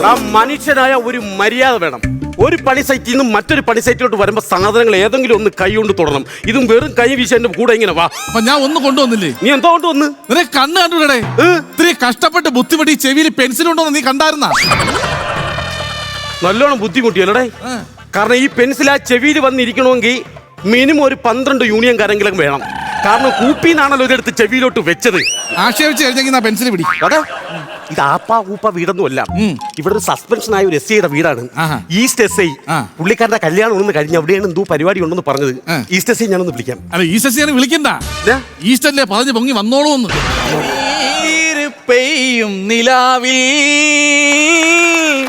ആ മനുഷ്യനായ ഒരു മര്യാദ വേണം. ഒരു പണി സൈറ്റിൽ നിന്നും മറ്റൊരു പണി സൈറ്റിലോട്ട് വരുമ്പോ സാധനങ്ങൾ ഏതെങ്കിലും ഒന്ന് കൈ കൊണ്ട് തുടരണം. ഇതും വെറും കൈ വീശ എന്റെ കൂടെ ഇങ്ങനെ വാ. അപ്പൊ ഞാൻ ഒന്ന് കൊണ്ടുവന്നില്ലേ? നീ എന്തോ കൊണ്ടുവന്ന്? നിനക്ക് കണ്ണ് കണ്ടുകൂടെ? ഇത്തിരി കഷ്ടപ്പെട്ട് ബുദ്ധിമുട്ടി ചെവിയിൽ പെൻസിൽ കൊണ്ടുവന്ന് നീ കണ്ടായിരുന്ന? നല്ലോണം ബുദ്ധിമുട്ടിയല്ലേ? കാരണം ഈ പെൻസിൽ ആ ചെവിയിൽ വന്നിരിക്കണമെങ്കിൽ മിനിമം ഒരു 12 യൂണിയൻ കാരെങ്കിലും വേണം. കാരണം കൂപ്പിന്നാണല്ലോ ഇതെടുത്ത് ചെവിയിലോട്ട് വെച്ചത്. ആക്ഷേപിച്ച് കഴിഞ്ഞെങ്കിൽ ആ പെൻസിൽ പിടി. അതെ, ഇത് ആപ്പാ ഊപ്പ വീടൊന്നുമല്ല. ഇവിടെ ഒരു സസ്പെൻഷൻ ആയ ഒരു SIയുടെ വീടാണ്. East SI. പുള്ളിക്കാരന്റെ കല്യാണം ഒന്ന് കഴിഞ്ഞ് അവിടെയാണ് എന്തോ പരിപാടി ഉണ്ടെന്ന് പറഞ്ഞത്. ഈസ്റ്റ് SI ഞാനൊന്ന് വിളിക്കാം. അല്ല, ഈസ്റ്റ് SI വിളിക്കണ്ട. ഈസ്റ്റല്ലേ പറഞ്ഞു പൊങ്ങി വന്നോളൂ എന്ന്. പെയ്യും നിലാവിൽ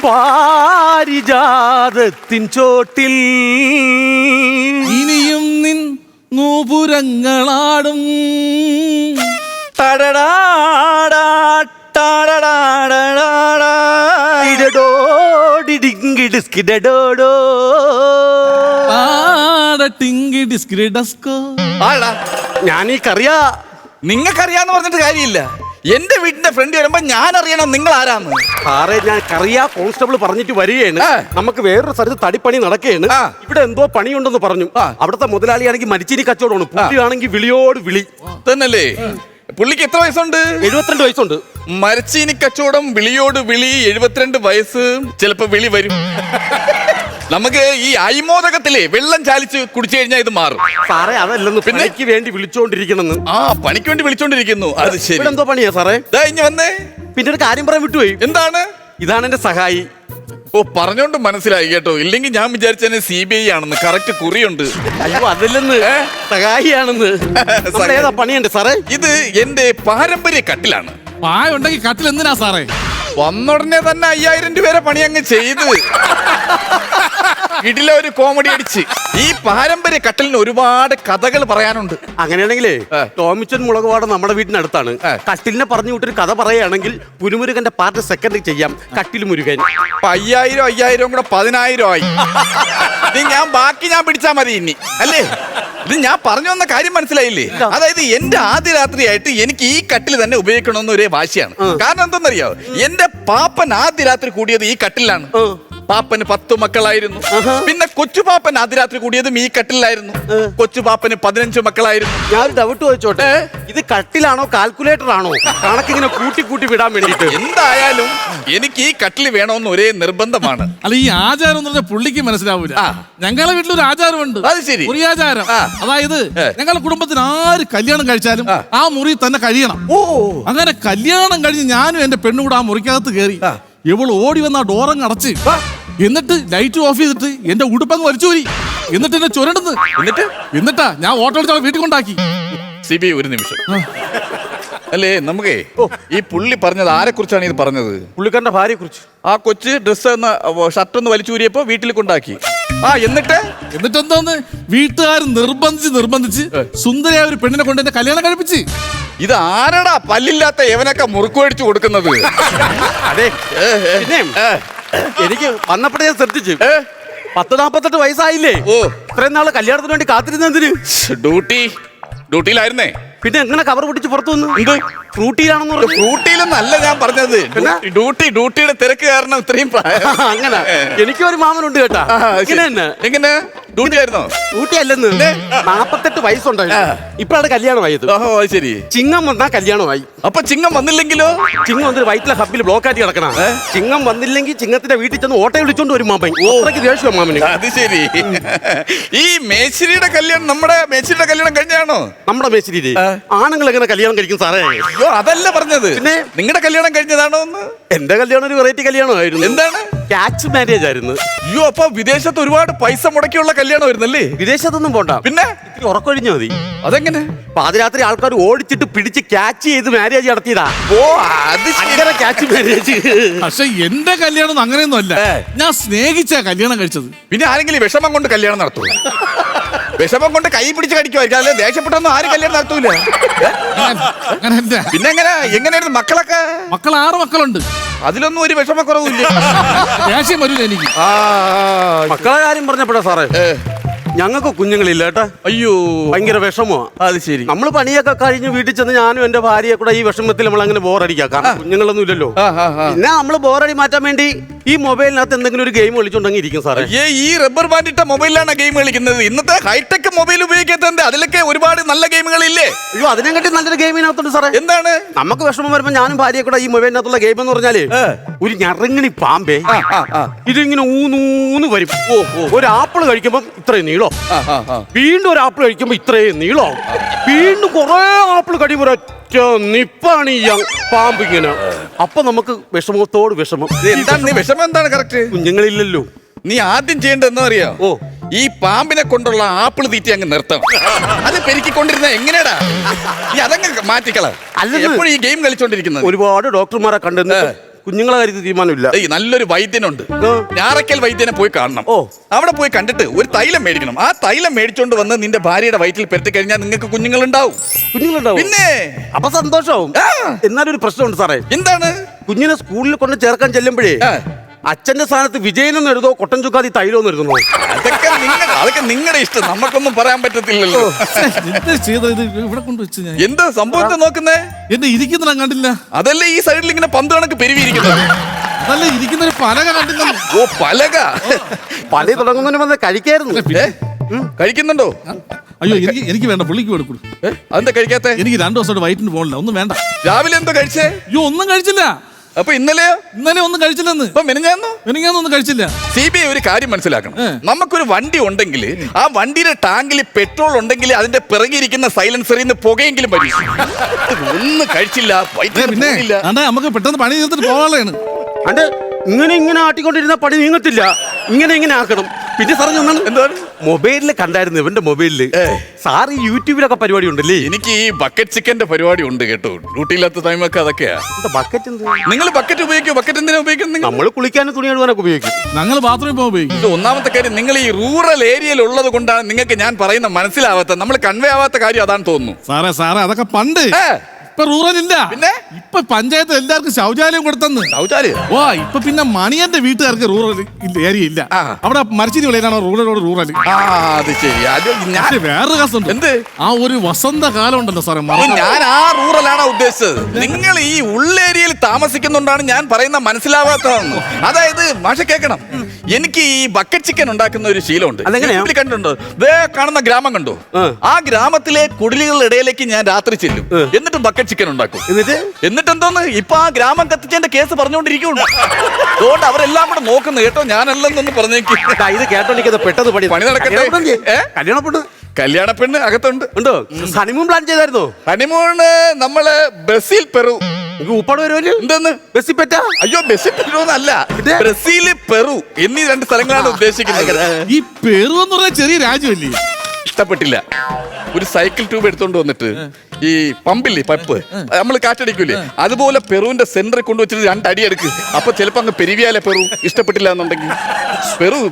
പാരിജാതത്തിൻ ചോട്ടിൽ ഇനിയും നിൻ നൂപുരങ്ങളാടും. ഞാനീക്കറിയാ. നിങ്ങൾക്കറിയാന്ന് പറഞ്ഞിട്ട് കാര്യമില്ല. എന്റെ വീടിന്റെ ഫ്രണ്ട് വരുമ്പോ ഞാൻ അറിയണം നിങ്ങൾ ആരാന്ന്. സാറേ, ഞാൻ കറിയാ കോൺസ്റ്റബിൾ പറഞ്ഞിട്ട് വരികയാണ്. നമുക്ക് വേറൊരു സ്ഥലത്ത് തടിപ്പണി നടക്കുകയാണ്. ഇവിടെ എന്തോ പണിയുണ്ടെന്ന് പറഞ്ഞു. അവിടുത്തെ മുതലാളിയാണെങ്കിൽ മരിച്ചിനി കച്ചവടമാണ്. പുള്ളിയാണെങ്കിൽ വിളിയോട് വിളി തന്നല്ലേ. പുള്ളിക്ക് എത്ര വയസ്സുണ്ട്? 72 വയസ്സുണ്ട്. മരച്ചീനി കച്ചവടം, വിളിയോട് വിളി, 72 വയസ്സ്. ചിലപ്പോ വിളി വരും. നമുക്ക് ഈ അയ്മോദകത്തിലെ വെള്ളം ചാലിച്ച് കുടിച്ചു കഴിഞ്ഞാൽ ഇത് മാറും. സാറേ, അതല്ലെന്ന് പണിക്ക് വേണ്ടി വിളിച്ചോണ്ടിരിക്കണെന്ന്. പണിക്ക് വേണ്ടി വിളിച്ചോണ്ടിരിക്കുന്നു. അത് ശരി. എന്തോ പണിയാ സാറേ? ഇഞ്ഞ് വന്നേ. പിന്നെ ഒരു കാര്യം പറയാൻ വിട്ടുപോയി. എന്താണ്? ഇതാണ് എന്റെ സഹായി. ഓ, പറഞ്ഞോണ്ട് മനസ്സിലായി കേട്ടോ. ഇല്ലെങ്കിൽ ഞാൻ വിചാരിച്ചെന്നെ CBI ആണെന്ന്. കറക്റ്റ് കുറിയുണ്ട്. അയ്യോ, അതല്ലെന്ന്, സഹായിയാണെന്ന്. ഏതാ പണിയുണ്ട് സാറേ? ഇത് എന്റെ പാരമ്പര്യ കട്ടിലാണ്. പായ ഉണ്ടെങ്കിൽ കട്ടിൽ എന്തിനാ സാറേ? വന്നുടനെ തന്നെ 5000 രൂപ പണി അങ്ങ് ചെയ്ത് വീട്ടിലെ ഒരു കോമഡി അടിച്ച്. ഈ പാരമ്പര്യ കട്ടിലിന് ഒരുപാട് കഥകൾ പറയാനുണ്ട്. അങ്ങനെയാണെങ്കിലേ ടോമിച്ചൻ മുളകുപാട് നമ്മുടെ വീടിനടുത്താണ്. കട്ടിലിനെ പറഞ്ഞു വിട്ടൊരു കഥ പറയുകയാണെങ്കിൽ പുരുമുരുകന്റെ പാർട്ട് സെക്കൻഡ് ചെയ്യാം. കട്ടിൽ മുരുകൻ. 5000 കൂടെ 10000 ആയി. ഇത് ബാക്കി ഞാൻ പിടിച്ചാ മതി ഇനി, അല്ലേ? ഇത് ഞാൻ പറഞ്ഞു വന്ന കാര്യം മനസ്സിലായില്ലേ? അതായത് എന്റെ ആദ്യ രാത്രിയായിട്ട് എനിക്ക് ഈ കട്ടിൽ തന്നെ ഉപയോഗിക്കണമെന്ന് ഒരേ വാശിയാണ്. കാരണം എന്തെന്നറിയാവോ? എന്റെ പാപ്പൻ ആദ്യ രാത്രി കൂടിയത് ഈ കട്ടിലാണ്. പാപ്പന് 10 മക്കളായിരുന്നു. പിന്നെ കൊച്ചുപാപ്പൻ ആദ്യ രാത്രി കൂടിയതും ഈ കട്ടിലായിരുന്നു. കൊച്ചുപാപ്പന് 15 മക്കളായിരുന്നു. ഞാൻ ഡൗട്ട് ചോദിച്ചോട്ടെ, ഇത് കട്ടിലാണോ കാൽക്കുലേറ്റർ ആണോ? കണക്കിങ്ങനെ കൂട്ടി കൂട്ടി വിടാൻ വേണ്ടിട്ട്. എന്തായാലും എനിക്ക് ഈ കട്ടിൽ വേണമെന്ന് ഒരേ നിർബന്ധമാണ്. അല്ല, ഈ ആചാരം എന്ന് പറഞ്ഞാൽ പുള്ളിക്ക് മനസ്സിലാവൂല. ഞങ്ങളുടെ വീട്ടിലൊരു ആചാരമുണ്ട്. അത് ശരി. മുറി ആചാരം. അതായത് ഞങ്ങളുടെ കുടുംബത്തിന് ആര് കല്യാണം കഴിച്ചാലും ആ മുറി തന്നെ കഴിയണം. അങ്ങനെ കല്യാണം കഴിഞ്ഞ് ഞാനും എന്റെ പെണ്ണും കൂടെ ആ മുറിക്കകത്ത് കയറി. ഇവള് ഓടി വന്ന ആ ഡോറങ്ങ് അടച്ച്, എന്നിട്ട് ലൈറ്റ് ഓഫ് ചെയ്തിട്ട് എന്റെ ഉടുപ്പങ്ങ് വലിച്ചൂരി, എന്നിട്ട് എന്നെ ചുരണ്ടെന്ന്. എന്നിട്ടാ ഞാൻ ഓട്ടോ അടിച്ചാൽ വീട്ടിൽ കൊണ്ടാക്കി. CBI, ഒരു നിമിഷം. അല്ലേ, നമുക്കേ ഈ പുള്ളി പറഞ്ഞത് ആരെ കുറിച്ചാണ് ഇത് പറഞ്ഞത്? പുള്ളിക്കാരന്റെ ഭാര്യയെ കുറിച്ച്. ആ കൊച്ച് ഡ്രസ് ഷർട്ട് ഒന്ന് വലിച്ചൂരിയപ്പോ വീട്ടിൽ കൊണ്ടാക്കി. എന്നിട്ടെന്തോന്ന്, വീട്ടുകാർ നിർബന്ധിച്ച് സുന്ദരിയായ ഒരു പെണ്ണിനെ കൊണ്ട് എന്നെ കല്യാണം കഴിപ്പിച്ച്. ഇത് ആരടാ പല്ലില്ലാത്ത എവനൊക്കെ മുറുക്കു മേടിച്ചു കൊടുക്കുന്നത്? അതെ, എനിക്ക് വന്നപ്പോഴേ ഞാൻ ശ്രദ്ധിച്ചു. 40-48 വയസ്സായില്ലേ? ഇത്രയും നാള് കല്യാണത്തിന് വേണ്ടി കാത്തിരുന്നതിന്. ഡ്യൂട്ടിയിലായിരുന്നേ. പിന്നെ എങ്ങനെ കവർ പൊട്ടിച്ച് പുറത്തു വന്നു? എന്ത് ഫ്രൂട്ടിയിലാണെന്ന് പറഞ്ഞു? ഫ്രൂട്ടിയിലൊന്നല്ല ഞാൻ പറഞ്ഞത്. ഡ്യൂട്ടിയുടെ തിരക്ക് കാരണം ഇത്രയും. അങ്ങനെ എനിക്കൊരു മാമനുണ്ട് കേട്ടാ. എങ്ങനെ ഡ്യൂട്ടി ആയിരുന്നോ? ഡ്യൂട്ടി അല്ലെന്ന്. 48 വയസ്സുണ്ടായിരുന്നു. ഇപ്പഴാണ് കല്യാണമായത്. ശരി. ചിങ്ങം വന്നാ കല്യാണമായി. അപ്പൊ ചിങ്ങം വന്നില്ലെങ്കിലോ? ചിങ്ങം വന്നിട്ട് വയറ്റിലെ ഹബ്ബിൽ ബ്ലോക്ക് ആയിട്ട് കിടക്കണം. ചിങ്ങം വന്നില്ലെങ്കിൽ ചിങ്ങത്തിന്റെ വീട്ടിൽ ചെന്ന് ഓട്ടോ വിളിച്ചോണ്ട് വരും മാമൻ. ഓട്ടയ്ക്ക് ദേഷ്യം മാമന്. അത് ശരി. ഈ മേശ്ശേരിയുടെ കല്യാണം, നമ്മുടെ മേശ്ശേരിയുടെ കല്യാണം കഴിഞ്ഞാണോ? നമ്മുടെ മേശ്ശേരി ആണുങ്ങൾ എങ്ങനെ കല്യാണം കഴിക്കും സാറേ? അയ്യോ, അതല്ല പറഞ്ഞത്. പിന്നെ നിങ്ങളുടെ കല്യാണം കഴിഞ്ഞതാണോ? എന്റെ കല്യാണം ഒരു വെറൈറ്റി കല്യാണമായിരുന്നു. എന്താണ്? ക്യാച്ച് മാരേജ് ആയിരുന്നു. അയ്യോ, അപ്പൊ വിദേശത്ത് ഒരുപാട് പൈസ മുടക്കിയുള്ള കല്യാണമായിരുന്നല്ലേ? വിദേശത്തൊന്നും പോണ്ട, പിന്നെ ഇത്തിരി ഉറക്കൊഴിഞ്ഞാൽ മതി. അതെങ്ങനെ? പാതിരാത്രി ആൾക്കാർ ഓടിച്ചിട്ട് പിടിച്ച് ക്യാച്ച് ചെയ്ത് മാരേജ് നടത്തിയതാ. അത് അങ്ങനെ ക്യാച്ച് മാരേജ്. പക്ഷെ എന്റെ കല്യാണം അങ്ങനെയൊന്നും അല്ല. ഞാൻ സ്നേഹിച്ച കല്യാണം കഴിച്ചത്. പിന്നെ ആരെങ്കിലും വിഷമം കൊണ്ട് കല്യാണം നടത്തൂ? വിഷമം കൊണ്ട് കൈ പിടിച്ച് കടിക്കുമായിരിക്കും, അല്ലെ? ദേഷ്യപ്പെട്ടൊന്നും ആരും കല്യാണം നടത്തൂല. പിന്നെ എങ്ങനെയായിരുന്നു മക്കളൊക്കെ? മക്കൾ 6 മക്കളുണ്ട്. അതിലൊന്നും ഒരു വിഷമക്കുറവില്ല. ദേഷ്യം വരൂല എനിക്ക്. മക്കളെ കാര്യം പറഞ്ഞപ്പോഴാ സാറേ, ഞങ്ങൾക്ക് കുഞ്ഞുങ്ങളില്ല കേട്ടാ. അയ്യോ, ഭയങ്കര വിഷമോ. അത് ശരി. നമ്മൾ പണിയൊക്കെ കഴിഞ്ഞ് വീട്ടിൽ ചെന്ന് ഞാനും എന്റെ ഭാര്യയെ കൂടെ ഈ വിഷമത്തിൽ നമ്മൾ അങ്ങനെ ബോറടിക്കാം. കാരണം കുഞ്ഞുങ്ങളൊന്നും ഇല്ലല്ലോ. പിന്നെ നമ്മള് ബോറടി മാറ്റാൻ വേണ്ടി ഈ മൊബൈലിനകത്ത് എന്തെങ്കിലും ഒരു ഗെയിം കളിച്ചുണ്ടെങ്കിൽ ഇരിക്കും സാറേ. ഈ റബ്ബർ ബാൻഡ് ഇട്ട മൊബൈലിലാണ് ഗെയിം കളിക്കുന്നത്. ഇന്നത്തെ ഹൈടെക് മൊബൈൽ ഉപയോഗിക്കാത്തത് അതിലൊക്കെ ഒരുപാട് നല്ല ഗെയിമുകളില്ലേ? അയ്യോ, അതിനെക്കാട്ടി നല്ലൊരു ഗെയിമിനകത്തുണ്ട് സാറേ. എന്താണ്? നമുക്ക് വിഷമം വരുമ്പോ ഞാനും ഭാര്യയെ കൂടെ ഈ മൊബൈലിനകത്തുള്ള ഗെയിം എന്ന് പറഞ്ഞാല് ഒരു ഞറങ്ങിണി പാമ്പേ ഇതിങ്ങനെ ഊന്നൂന്ന് വരും. ഒരു ആപ്പിൾ കഴിക്കുമ്പോ ഇത്രയും നീളം, വീണ്ടും ഒരു ആപ്പിൾ കഴിക്കുമ്പോ ഇത്രയും നീളം, വീണ്ടും കുറെ ആപ്പിൾ കഴിയുമ്പോ ഒരൊറ്റ നിപ്പാണ് ഈ പാമ്പ് ഇങ്ങനെ. അപ്പൊ നമുക്ക് വിഷമത്തോട് വിഷമം. എന്താണ് നീ വിഷമം എന്താണ്? കറക്റ്റ് കുഞ്ഞുങ്ങളില്ലല്ലോ. നീ ആദ്യം ചെയ്യേണ്ടത് എന്താ അറിയാ? ഈ പാമ്പിനെ കൊണ്ടുള്ള ആപ്പിൾ തീറ്റി അങ്ങ് നിർത്തണം. അത് പെരുക്കിക്കൊണ്ടിരുന്ന എങ്ങനെയാടാ? നീ അതങ്ങ് മാറ്റിക്കള. എപ്പോഴും ഈ ഗെയിം കളിച്ചോണ്ടിരിക്കുന്നത്. ഒരുപാട് ഡോക്ടർമാരെ കണ്ടെന്ന് കുഞ്ഞുങ്ങളെ കാര്യത്തിൽ തീരുമാനമില്ല. നല്ലൊരു വൈദ്യനുണ്ട്, ഞാറക്കൽ വൈദ്യനെ പോയി കാണണം. അവിടെ പോയി കണ്ടിട്ട് ഒരു തൈലം മേടിക്കണം. ആ തൈലം മേടിച്ചോണ്ട് വന്ന് നിന്റെ ഭാര്യയുടെ വയറ്റിൽ പെരത്തി കഴിഞ്ഞാൽ നിങ്ങൾക്ക് കുഞ്ഞുങ്ങളുണ്ടാവും. പിന്നെ അപ്പൊ സന്തോഷവും. എന്നാലൊരു പ്രശ്നമുണ്ട് സാറേ. എന്താണ്? കുഞ്ഞിനെ സ്കൂളിൽ കൊണ്ട് ചേർക്കാൻ ചെല്ലുമ്പോഴേ അച്ഛന്റെ സ്ഥാനത്ത് വിജയനെന്ന് എഴുതോ കൊട്ടൻ ചുക്കാതി തൈലോന്ന് എഴുതുന്നു. അതൊക്കെ നിങ്ങളുടെ ഇഷ്ടം, നമുക്കൊന്നും പറയാൻ പറ്റത്തില്ലല്ലോ. ഇവിടെ കൊണ്ടുവച്ച് ഞാൻ എന്താ സംഭവത്തെ നോക്കുന്നേ? എന്റെ ഇരിക്കുന്ന കണ്ടില്ല. അതല്ലേ ഈ സൈഡിൽ ഇങ്ങനെ പന്ത് കണക്ക് പെരുവിയിരിക്കുന്നത്? അതല്ല ഇരിക്കുന്ന ഒരു പലക കണ്ടില്ല. ഓ, പലക. പലി തുടങ്ങുന്നതിന് വന്ന് കഴിക്കായിരുന്നു. കഴിക്കുന്നുണ്ടോ? അയ്യോ, എനിക്ക് വേണ്ട, പുള്ളിക്ക് കൊടുക്കൂ. അതെന്താ കഴിക്കാത്ത? എനിക്ക് 2 ദിവസമായിട്ട് വയറ്റിന് പോകണില്ല, ഒന്നും വേണ്ട. രാവിലെ എന്തോ കഴിച്ചേ? അയ്യോ, ഒന്നും കഴിച്ചില്ല. അപ്പൊ ഇന്നലെയോ? ഇന്നലെ ഒന്നും കഴിച്ചില്ലെന്ന്. മെനിഞ്ഞാന്നൊന്നും കഴിച്ചില്ല. CBI ഒരു കാര്യം മനസ്സിലാക്കണം. നമുക്കൊരു വണ്ടി ഉണ്ടെങ്കിൽ ആ വണ്ടിയുടെ ടാങ്കിൽ പെട്രോൾ ഉണ്ടെങ്കിൽ അതിന്റെ പിറകിരിക്കുന്ന സൈലൻസറിൽ നിന്ന് പുകയെങ്കിലും വരും. ഒന്നും കഴിച്ചില്ല, പിന്നെ നമുക്ക് പെട്ടെന്ന് പണി തീർത്തിട്ട് പോകാനുള്ളതാണ്. അണ്ട് ഇങ്ങനെ ആട്ടിക്കൊണ്ടിരുന്ന പണി നീങ്ങത്തില്ല. ഇങ്ങനെ ആക്കണം. പിന്നെ സാറേ എന്താണ് മൊബൈലിൽ കണ്ടായിരുന്നു, ഇവന്റെ മൊബൈലില് സാർ ഈ യൂട്യൂബിലൊക്കെ പരിപാടി ഉണ്ടല്ലേ? എനിക്ക് ഈ ബക്കറ്റ് ചിക്കന്റെ പരിപാടി ഉണ്ട് കേട്ടോ. ഡ്യൂട്ടിയില്ലാത്ത ടൈമൊക്കെ അതൊക്കെയാ. ബക്കറ്റ് നിങ്ങൾ ബക്കറ്റ് ഉപയോഗിക്കും? ബക്കറ്റ് എന്തിനാ ഉപയോഗിക്കുന്നത്? നമ്മൾ കുളിക്കാനും തുണി കഴുകാനൊക്കെ ഉപയോഗിക്കും. ഞങ്ങൾ ബാത്റൂമിൽ പോകുമ്പോൾ ഉപയോഗിക്കും. ഒന്നാമത്തെ കാര്യം, നിങ്ങൾ ഈ റൂറൽ ഏരിയയിൽ ഉള്ളത് കൊണ്ടാണ് നിങ്ങൾക്ക് ഞാൻ പറയുന്ന മനസ്സിലാവാത്ത, നമ്മൾ കൺവേ ആവാത്ത കാര്യം അതാണ് തോന്നുന്നു. സാറേ അതൊക്കെ പണ്ട്. ഇപ്പൊ റൂറൽ ഇല്ല. പിന്നെ ഇപ്പൊ പഞ്ചായത്ത് എല്ലാവർക്കും ശൗചാലയം കൊടുത്തെന്ന്. ശൗചാലയം? ഇപ്പൊ പിന്നെ മണിയന്റെ വീട്ടുകാർക്ക് റൂറൽ ഏരിയ ഇല്ല. അവിടെ മരിച്ചിരി വിളയിലാണ് റൂറൽ. അത് ശരി. വേറൊരു കസുണ്ട്. എന്ത്? ആ ഒരു വസന്ത കാലം ഉണ്ടല്ലോ സാറേ. ഞാൻ ആ റൂറലാണോ ഉദ്ദേശിച്ചത്? നിങ്ങൾ ഈ ഉള്ളേരിയയിൽ താമസിക്കുന്നുണ്ടാണ് ഞാൻ പറയുന്ന മനസ്സിലാവാത്തതെന്ന്. അതായത് മാഷ കേൾക്കണം, എനിക്ക് ഈ ബക്കറ്റ് ചിക്കൻ ഉണ്ടാക്കുന്ന ഒരു ശീലമുണ്ട്. കണ്ടുണ്ടോ? കാണുന്ന ഗ്രാമം കണ്ടോ? ആ ഗ്രാമത്തിലെ കുടിലുകളുടെ ഇടയിലേക്ക് ഞാൻ രാത്രി ചെല്ലും. എന്നിട്ട് ബക്കറ്റ് ചിക്കൻ ഉണ്ടാക്കും. എന്നിട്ട് എന്തോന്ന് ഇപ്പൊ ആ ഗ്രാമം കത്തിച്ചതിന്റെ കേസ് പറഞ്ഞുകൊണ്ടിരിക്കുന്നു. അതുകൊണ്ട് അവരെല്ലാം കൂടെ നോക്കുന്നു കേട്ടോ. ഞാനല്ലെന്നൊന്ന് പറഞ്ഞേക്ക്. ഇത് കേട്ടോണ്ടിരിക്കുന്നത് പെട്ടെന്ന് പണി നടക്കട്ടെ. കല്യാണ പെണ്ണ് അകത്തുണ്ട്. ഉണ്ടോ? ഹണിമൂൺ പ്ലാൻ ചെയ്തായിരുന്നോ? ഹണിമൂണ് നമ്മള് ബ്രസീൽ പെറു. ഉപ്പാട് വരുമല്ലോ. എന്തെന്ന്? ബസ്സിൽ പറ്റാ? അയ്യോ, ബസ്സിൽ പെരുന്നല്ല, ബ്രസീല് പെറു എന്നീ 2 സ്ഥലങ്ങളാണ് ഉദ്ദേശിക്കുന്നത്. ഈ പെറു എന്ന് പറഞ്ഞ ചെറിയ രാജ്യമല്ലേ? ഇഷ്ടപ്പെട്ടില്ല. ഒരു സൈക്കിൾ ട്യൂബ് എടുത്തോണ്ട് വന്നിട്ട് ഈ പമ്പില്ലേ, പൈപ്പ് നമ്മൾ കാറ്റടിക്കൂലേ, അതുപോലെ പെറുവിന്റെ സെന്ററിൽ കൊണ്ടുവച്ചിട്ട് 2 അടി എടുക്ക്. അപ്പൊ ചിലപ്പോ അങ്ങ് പെരുവിയാലെ പെറു. ഇഷ്ടപ്പെട്ടില്ല എന്നുണ്ടെങ്കിൽ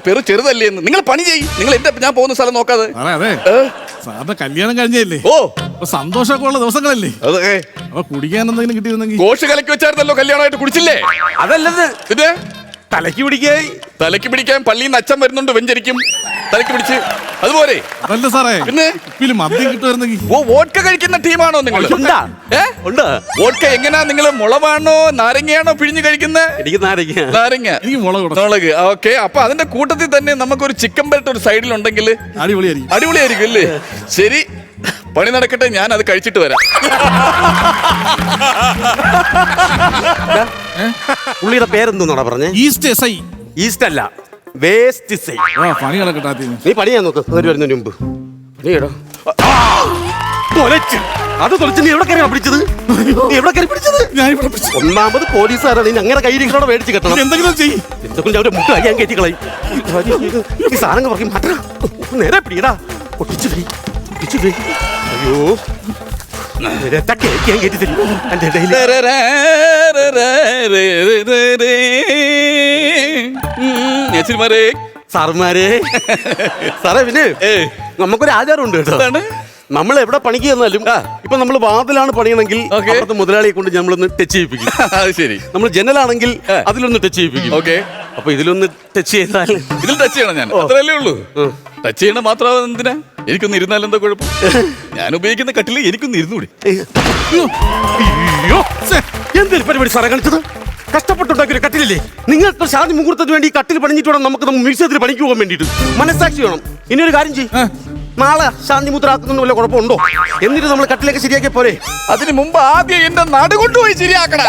പെറു ചെറുതല്ലേ എന്ന്. നിങ്ങൾ പണി ചെയ്യും. നിങ്ങൾ എന്റെ ഞാൻ പോകുന്ന സ്ഥലം നോക്കാതെ. സാറിന്റെ കല്യാണം കഴിഞ്ഞല്ലേ? സന്തോഷമൊക്കെ ഉള്ള ദിവസങ്ങളല്ലേ? അതെ. അപ്പൊ കുടിക്കാൻ എന്തെങ്കിലും കിട്ടിയിരുന്നെങ്കിൽ. കോഷ് കലക്കി വെച്ചായിരുന്നല്ലോ കല്യാണമായിട്ട്, കുടിച്ചില്ലേ? അതല്ലത്, പിന്നെ തലക്ക് പിടിക്കാൻ പള്ളിയിൽ നിന്ന് അച്ഛൻ വരുന്നുണ്ട്, വെഞ്ചരിക്കും തലക്ക് പിടിച്ച്. അതുപോലെ അതല്ല സാറേ, പിന്നെ മദ്യം കിട്ടുമായിരുന്നെങ്കിൽ. വോഡ്ക കഴിക്കുന്ന ടീമാണോ നിങ്ങൾ? വോഡ്ക എങ്ങനെയാ നിങ്ങൾ? മുളകാണോ നാരങ്ങയാണോ പിഴിഞ്ഞ് കഴിക്കുന്നത്? എനിക്ക് നാരങ്ങ. എനിക്ക് മുളക്. ഓക്കെ. അപ്പൊ അതിന്റെ കൂട്ടത്തിൽ തന്നെ നമുക്കൊരു ചിക്കൻ പെരട്ട് ഒരു സൈഡിലുണ്ടെങ്കിൽ അടിപൊളിയായിരിക്കും അല്ലേ? ശരി, പണി നടക്കട്ടെ, ഞാൻ അത് കഴിച്ചിട്ട് വരാം. പുള്ളിയുടെ പേരെന്തോന്നാ പറഞ്ഞേ? ഈസ്റ്റ് അല്ല, വേസ്റ്റ് സൈ. പണി നടക്കട്ടെ. നീ പണിയാൻ നോക്ക്. വരുന്നതിന് മുമ്പ് പണിയടോ. അത് തൊളിച്ച് നീ എവിടെ കയറി പിടിച്ചത്? ഒന്നാമത് പോലീസുകാരാണ്. നീ അങ്ങനെ കയ്യിലിരിക്കണോ മേടിച്ച് കെട്ടണം. എന്തെങ്കിലും ചെയ്യും. എന്തെങ്കിലും അവരുടെ മുട്ട അയ്യാൻ കയറ്റി കളയും. ഈ സാധനങ്ങൾ പറയും മാറ്റാ. നേരെ പിടിയടാ. പൊട്ടിച്ചു പോയി. അയ്യോ, കയറ്റി തരും എന്റെ ഇടയിൽ. സാറന്മാരെ സാറേ, പിന്നെ നമുക്കൊരു ആചാരമുണ്ട് കേട്ടോ. നമ്മൾ എവിടെ പണിക്ക് ചെന്നാലും ഇപ്പൊ നമ്മൾ വാതിലാണ് പണിയണമെങ്കിൽ അവിടുത്തെ മുതലാളിയെ കൊണ്ട് നമ്മളൊന്ന് ടച്ച് ചെയ്യിപ്പിക്കും. ശരി. നമ്മൾ ജനലാണെങ്കിൽ അതിലൊന്ന് ടച്ച് ചെയ്യിപ്പിക്കും. ഓക്കെ. അപ്പൊ ഇതിലൊന്ന് ടച്ച് ചെയ്താൽ ഇതിൽ ടച്ച് ചെയ്യണം. ഞാൻ അത്രയല്ലേ ഉള്ളൂ. ടച്ച് ചെയ്യണം മാത്രം. എന്തിനാ? എനിക്കൊന്ന് ഇരുന്നാലും എന്താ കുഴപ്പം? ഞാൻ ഉപയോഗിക്കുന്ന കട്ടില് എനിക്കൊന്ന് ഇരുന്നൂടെ? എന്തൊരു പരിപാടി സാറേ കാണിച്ചത്? കഷ്ടപ്പെട്ടുണ്ടാക്കിയ ഒരു കട്ടിലല്ലേ? നിങ്ങൾക്ക് ശാന്തി മുഹൂർത്തത്തിന് വേണ്ടി ഈ കട്ടിൽ പണിഞ്ഞിട്ട് വേണം നമുക്ക് മ്യൂസിയത്തിൽ പണിക്ക് പോകാൻ വേണ്ടിയിട്ട്. മനസ്സാക്ഷി വേണം. ഇനി ഒരു കാര്യം ചെയ്യും, നാളെ ശാന്തി മുദ്രാക്കുന്ന വല്ല കുഴപ്പമുണ്ടോ? എന്നിട്ട് നമ്മൾ കട്ടിലേക്ക് ശരിയാക്കിയ പോരെ? അതിന് മുമ്പ് ആദ്യം എന്റെ നടു കൊണ്ടുപോയി ശരിയാക്കടാ.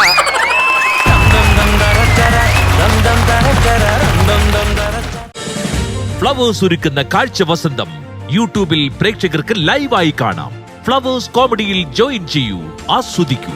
ഫ്ലവേഴ്സ് ഒരുക്കുന്ന കാഴ്ച വസന്തം യൂട്യൂബിൽ പ്രേക്ഷകർക്ക് ലൈവായി കാണാം. ഫ്ലവേഴ്സ് കോമഡിയിൽ ജോയിൻ ചെയ്യൂ, ആസ്വദിക്കൂ.